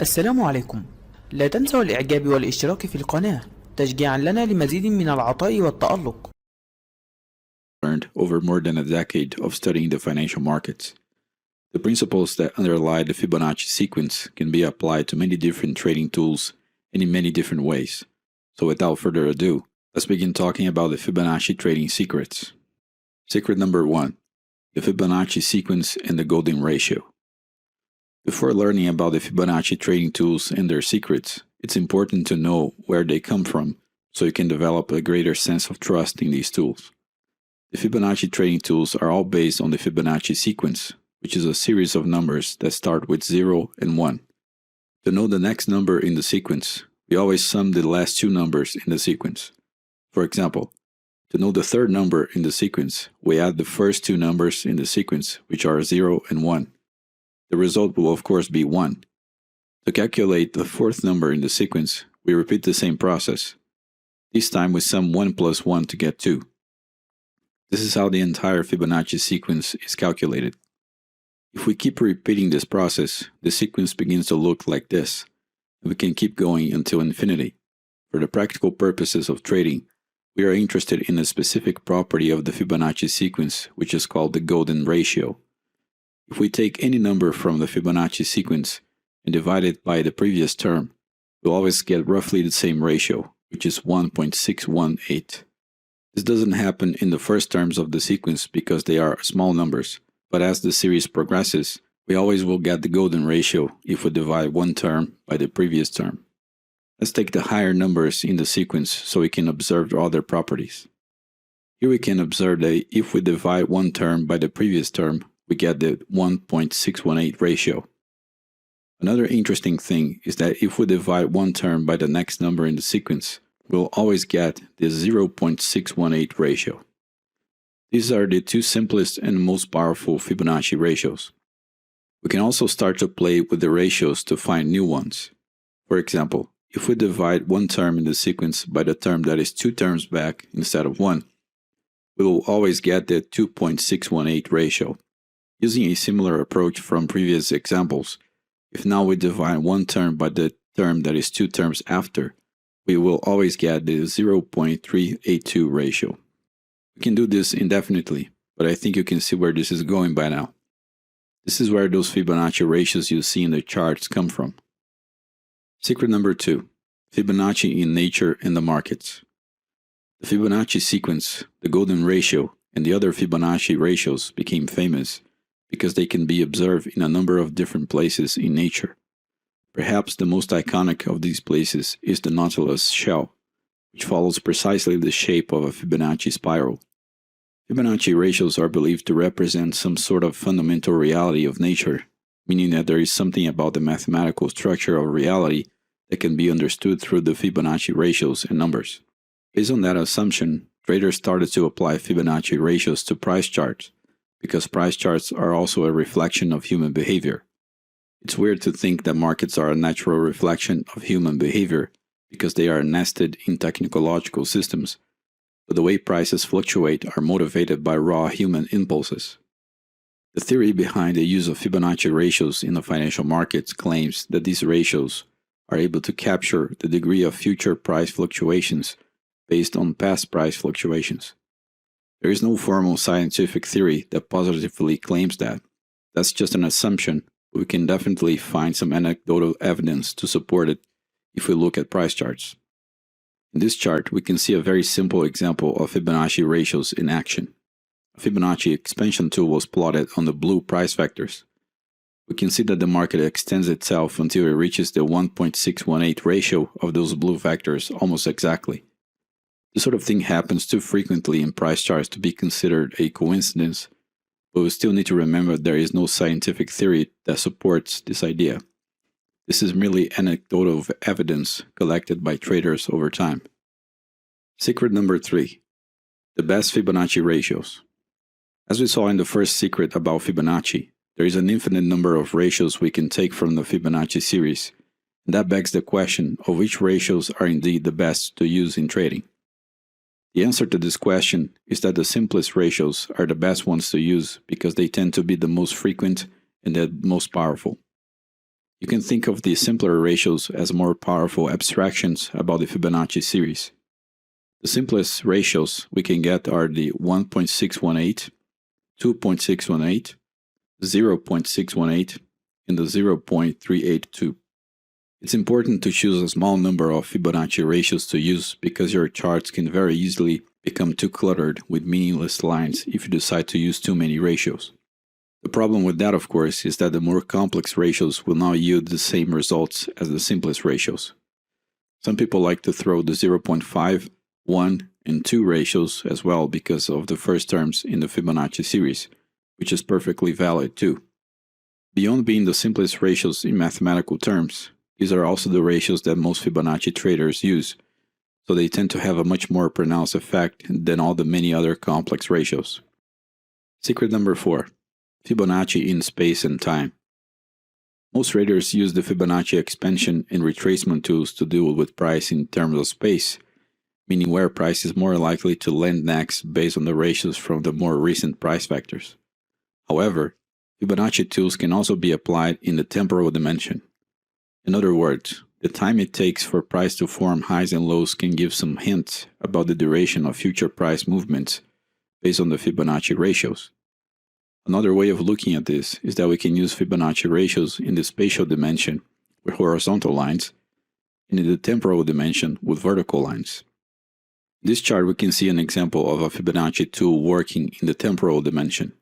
السلام عليكم. لا تنسوا الإعجاب والاشتراك في القناة تشجيعا لنا لمزيد من العطاء والتألق. Learned over more than a decade of studying the financial markets. The principles that underlie the Fibonacci sequence can be applied to many different trading tools and in many different ways. So without further ado, let's begin talking about the Fibonacci trading secrets. Secret number 1. The Fibonacci sequence and the golden ratio. Before learning about the Fibonacci trading tools and their secrets, it's important to know where they come from so you can develop a greater sense of trust in these tools. The Fibonacci trading tools are all based on the Fibonacci sequence, which is a series of numbers that start with 0 and 1. To know the next number in the sequence, we always sum the last two numbers in the sequence. For example, to know the third number in the sequence, we add the first two numbers in the sequence, which are 0 and 1. The result will of course be 1. To calculate the fourth number in the sequence, we repeat the same process. This time we sum 1 plus 1 to get 2. This is how the entire Fibonacci sequence is calculated. If we keep repeating this process, the sequence begins to look like this, and we can keep going until infinity. For the practical purposes of trading, we are interested in a specific property of the Fibonacci sequence, which is called the golden ratio. If we take any number from the Fibonacci sequence and divide it by the previous term, we'll always get roughly the same ratio, which is 1.618. This doesn't happen in the first terms of the sequence because they are small numbers, but as the series progresses, we always will get the golden ratio if we divide one term by the previous term. Let's take the higher numbers in the sequence so we can observe other properties. Here we can observe that if we divide one term by the previous term, we get the 1.618 ratio. Another interesting thing is that if we divide one term by the next number in the sequence, we'll always get the 0.618 ratio. These are the two simplest and most powerful Fibonacci ratios. We can also start to play with the ratios to find new ones. For example, if we divide one term in the sequence by the term that is two terms back instead of one, we will always get the 2.618 ratio. Using a similar approach from previous examples, if now we divide one term by the term that is two terms after, we will always get the 0.382 ratio. We can do this indefinitely, but I think you can see where this is going by now. This is where those Fibonacci ratios you see in the charts come from. Secret number 2. Fibonacci in nature and the markets. The Fibonacci sequence, the golden ratio, and the other Fibonacci ratios became famous because they can be observed in a number of different places in nature. Perhaps the most iconic of these places is the Nautilus shell, which follows precisely the shape of a Fibonacci spiral. Fibonacci ratios are believed to represent some sort of fundamental reality of nature, meaning that there is something about the mathematical structure of reality that can be understood through the Fibonacci ratios and numbers. Based on that assumption, traders started to apply Fibonacci ratios to price charts, because price charts are also a reflection of human behavior. It's weird to think that markets are a natural reflection of human behavior because they are nested in technological systems, but the way prices fluctuate are motivated by raw human impulses. The theory behind the use of Fibonacci ratios in the financial markets claims that these ratios are able to capture the degree of future price fluctuations based on past price fluctuations. There is no formal scientific theory that positively claims that. That's just an assumption, but we can definitely find some anecdotal evidence to support it if we look at price charts. In this chart, we can see a very simple example of Fibonacci ratios in action. A Fibonacci expansion tool was plotted on the blue price vectors. We can see that the market extends itself until it reaches the 1.618 ratio of those blue vectors almost exactly. This sort of thing happens too frequently in price charts to be considered a coincidence, but we still need to remember there is no scientific theory that supports this idea. This is merely anecdotal evidence collected by traders over time. Secret number 3. The best Fibonacci ratios. As we saw in the first secret about Fibonacci, there is an infinite number of ratios we can take from the Fibonacci series, and that begs the question of which ratios are indeed the best to use in trading. The answer to this question is that the simplest ratios are the best ones to use because they tend to be the most frequent and the most powerful. You can think of the simpler ratios as more powerful abstractions about the Fibonacci series. The simplest ratios we can get are the 1.618, 2.618, 0.618, and the 0.382. It's important to choose a small number of Fibonacci ratios to use because your charts can very easily become too cluttered with meaningless lines if you decide to use too many ratios. The problem with that, of course, is that the more complex ratios will not yield the same results as the simplest ratios. Some people like to throw the 0.5, 1, and 2 ratios as well because of the first terms in the Fibonacci series, which is perfectly valid too. Beyond being the simplest ratios in mathematical terms, these are also the ratios that most Fibonacci traders use, so they tend to have a much more pronounced effect than all the many other complex ratios. Secret number 4. Fibonacci in space and time. Most traders use the Fibonacci expansion and retracement tools to deal with price in terms of space, meaning where price is more likely to land next based on the ratios from the more recent price vectors. However, Fibonacci tools can also be applied in the temporal dimension. In other words, the time it takes for price to form highs and lows can give some hints about the duration of future price movements based on the Fibonacci ratios. Another way of looking at this is that we can use Fibonacci ratios in the spatial dimension with horizontal lines and in the temporal dimension with vertical lines. In this chart we can see an example of a Fibonacci tool working in the temporal dimension.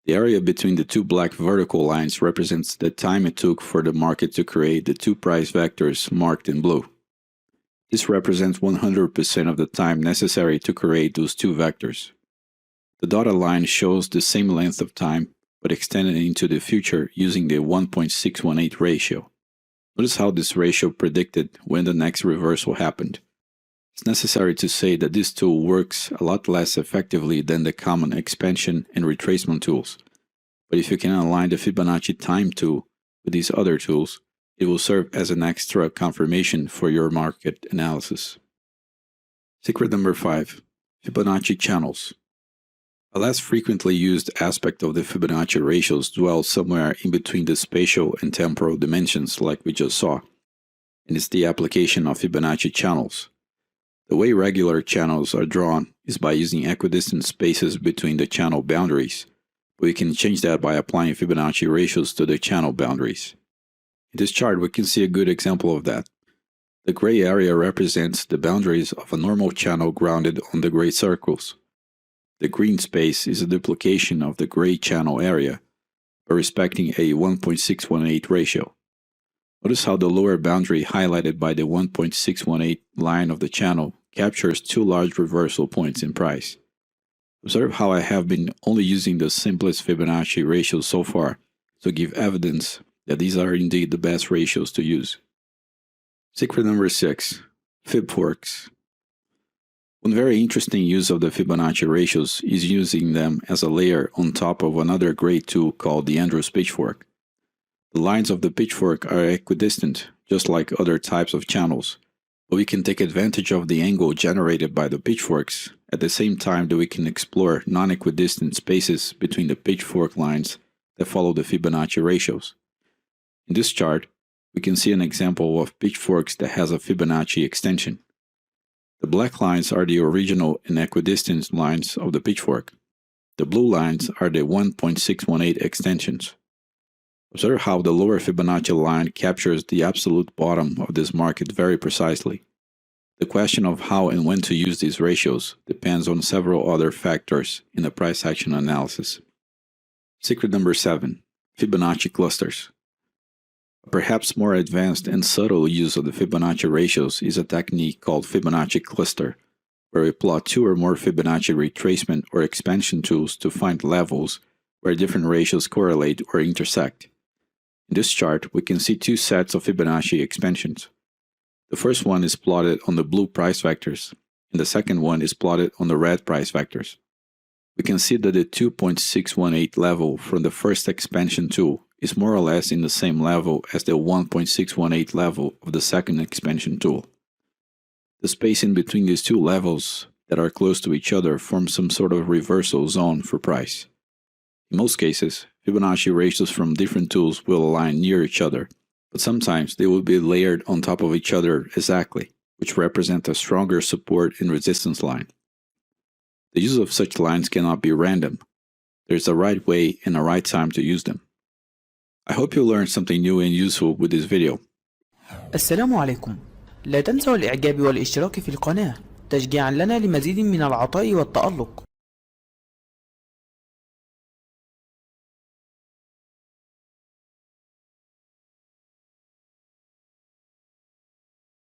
The area between the two black vertical lines represents the time it took for the market to create the two price vectors marked in blue. This represents 100% of the time necessary to create those two vectors. The dotted line shows the same length of time, but extended into the future using the 1.618 ratio. Notice how this ratio predicted when the next reversal happened. It's necessary to say that this tool works a lot less effectively than the common expansion and retracement tools, but if you can align the Fibonacci time tool with these other tools, it will serve as an extra confirmation for your market analysis. Secret number 5. Fibonacci channels. A less frequently used aspect of the Fibonacci ratios dwells somewhere in between the spatial and temporal dimensions like we just saw, and it's the application of Fibonacci channels. The way regular channels are drawn is by using equidistant spaces between the channel boundaries, but we can change that by applying Fibonacci ratios to the channel boundaries. In this chart we can see a good example of that. The gray area represents the boundaries of a normal channel grounded on the gray circles. The green space is a duplication of the gray channel area, but respecting a 1.618 ratio. Notice how the lower boundary highlighted by the 1.618 line of the channel captures two large reversal points in price. Observe how I have been only using the simplest Fibonacci ratios so far to give evidence that these are indeed the best ratios to use. Secret number 6. FibForex. One very interesting use of the Fibonacci ratios is using them as a layer on top of another great tool called the Andrews pitchfork. The lines of the pitchfork are equidistant, just like other types of channels, but we can take advantage of the angle generated by the pitchforks at the same time that we can explore non-equidistant spaces between the pitchfork lines that follow the Fibonacci ratios. In this chart, we can see an example of pitchforks that has a Fibonacci extension. The black lines are the original and equidistant lines of the pitchfork. The blue lines are the 1.618 extensions. Observe how the lower Fibonacci line captures the absolute bottom of this market very precisely. The question of how and when to use these ratios depends on several other factors in the price action analysis. Secret number 7. Fibonacci clusters. A perhaps more advanced and subtle use of the Fibonacci ratios is a technique called Fibonacci cluster, where we plot two or more Fibonacci retracement or expansion tools to find levels where different ratios correlate or intersect. In this chart, we can see two sets of Fibonacci expansions. The first one is plotted on the blue price vectors, and the second one is plotted on the red price vectors. We can see that the 2.618 level from the first expansion tool is more or less in the same level as the 1.618 level of the second expansion tool. The space in between these two levels that are close to each other forms some sort of reversal zone for price. In most cases, Fibonacci ratios from different tools will align near each other, but sometimes they will be layered on top of each other exactly, which represent a stronger support and resistance line. The use of such lines cannot be random. There's a right way and a right time to use them. I hope you learned something new and useful with this video. السلام عليكم. لا تنسوا الإعجاب والاشتراك في القناة تشجيعا لنا لمزيد من العطاء والتألق.